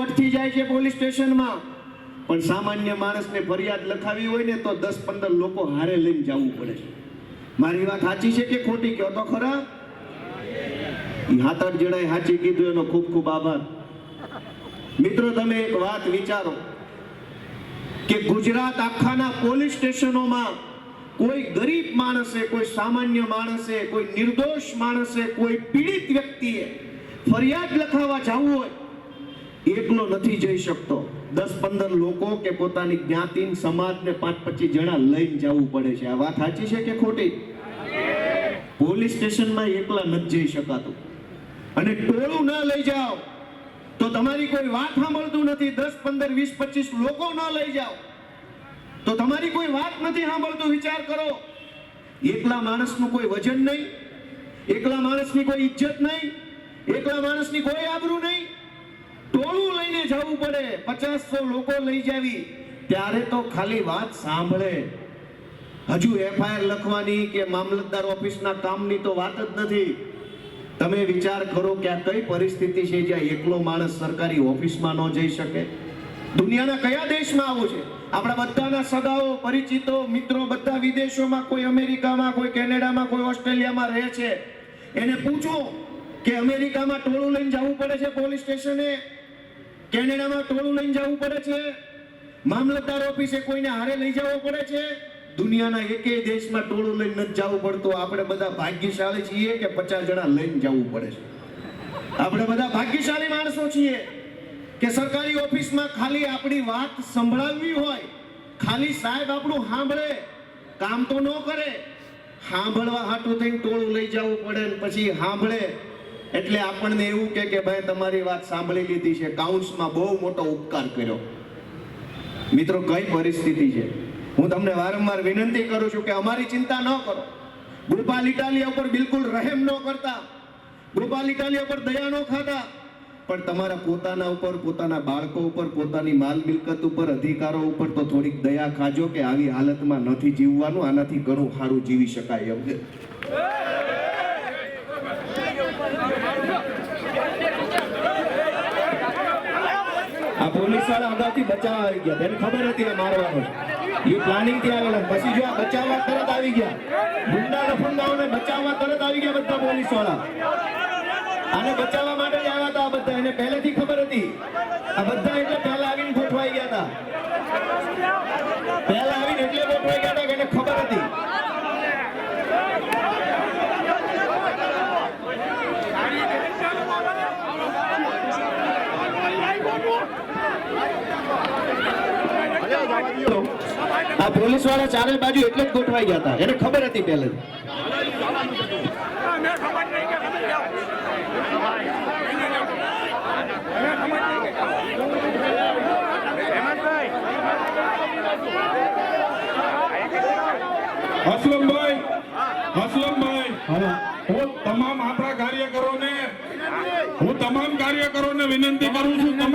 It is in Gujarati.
અટથી જાય છે પોલીસ સ્ટેશનમાં, પણ સામાન્ય માણસને ફરિયાદ લખાવી હોય ને તો 10-15 લોકો હારે લઈને જવું પડે છે. મારી વાત સાચી છે કે ખોટી? કહો તો ખરા. 7-8 જણાએ સાચી કીધું, એનો ખૂબ ખૂબ આભાર. મિત્રો, તમે એક વાત વિચારો કે ગુજરાત આખાના પોલીસ સ્ટેશનોમાં કોઈ ગરીબ માણસે, કોઈ સામાન્ય માણસે, કોઈ નિર્દોષ માણસે, કોઈ પીડિત વ્યક્તિએ ફરિયાદ લખાવવા જવું હોય, એકલો નથી જઈ શકતો. 10-15 લોકો કે પોતાની જ્ઞાતિ સમાજને 5-25 જણા લઈને જવું પડે છે. આ વાત સાચી છે કે ખોટી? પોલીસ સ્ટેશનમાં એકલા નથી જઈ શકાતું. અને ટોળું ના લઈ જાઓ તો તમારી કોઈ વાત સાંભળતું નથી. 10, 15, 20, 25 લોકો ના લઈ જાઓ તો તમારી કોઈ વાત નથી સાંભળતું. વિચાર કરો, એકલા માણસનું કોઈ વજન નહીં, એકલા માણસની કોઈ ઇજ્જત નહીં, એકલા માણસની કોઈ આબરૂ નહીં. ટોળું લઈને જવું પડે, 50-100 લોકો લઈ જાવી, ત્યારે તો ખાલી વાત સાંભળે. હજુ FIR લખવાની કે મામલતદાર ઓફિસના કામની તો વાત જ નથી. તમે વિચાર કરો કે આ કઈ પરિસ્થિતિ છે જ્યાં એકલો માણસ સરકારી ઓફિસમાં ન જઈ શકે? દુનિયાના કયા દેશમાં આવું છે? આપણા બધાના સગાઓ, પરિચિતો, મિત્રો બધા વિદેશોમાં, કોઈ અમેરિકામાં, કોઈ કેનેડામાં, કોઈ ઓસ્ટ્રેલિયામાં રહે છે. એને પૂછો કે અમેરિકામાં ટોળું લઈને જવું પડે છે પોલીસ સ્ટેશને, કેનેડામાં ટોળું લઈને જવું પડે છે, મામલતદાર ઓફિસે કોઈને હારે લઈ જવો પડે છે. દુનિયાના એકેય દેશમાં ટોળું લઈને નથી જવું પડતું. આપણે બધા ભાગ્યશાળી છીએ કે 50 જણા લઈને જવું પડે છે. આપણે બધા ભાગ્યશાળી માણસો છીએ કે સરકારી ઓફિસમાં ખાલી આપણી વાત સંભળાવવી હોય, ખાલી સાહેબ આપણું સાંભળે, કામ તો ન કરે, સાંભળવા હાટું થઈને ટોળું લઈ જવું પડે. પછી સાંભળે એટલે આપણને એવું કે ભાઈ તમારી વાત સાંભળી લીધી છે, કાઉન્સમાં બહુ મોટો ઉપકાર કર્યો. મિત્રો, કઈ પરિસ્થિતિ છે? હું તમને વારંવાર વિનંતી કરું છું કે અમારી ચિંતા ન કરો. ગોપાલ ઇટાલિયા ઉપર બિલકુલ રહેમ ન કરતા, ગોપાલ ઇટાલિયા ઉપર દયા ન ખાતા, પણ તમારા પોતાના ઉપર, પોતાના બાળકો ઉપર, પોતાની માલ મિલકત ઉપર, અધિકારો ઉપર તો થોડીક દયા ખાજો કે આવી હાલતમાં નથી જીવવાનું, આનાથી ઘણું સારું જીવી શકાય એમ છે. આ પોલીસ વાળા અગાઉથી બચાવવા આવી ગયા, તેને ખબર હતી આ મારવાનો છે, એ પ્લાનિંગ થી આવેલા. પછી જો આ બચાવવા તરત આવી ગયા, ગુંડા લફંગાઓને બચાવવા તરત આવી ગયા બધા પોલીસ વાળા. આને બચાવવા માટે જ આવ્યા હતા બધા, એને પહેલેથી ખબર હતી. આ બધા એટલે પહેલા આવીને ગોઠવાઈ ગયા હતા, પહેલા આવીને એટલે ગોઠવાઈ ગયા હતા કે એને ખબર હતી. આ પોલીસ વાળા ચારે બાજુ એટલે જ ગોઠવાઈ ગયા હતા, એને ખબર હતી પહેલેથી. હસલમભાઈ, હું તમામ આપણા કાર્યકરોને વિનંતી કરું છું, તમામ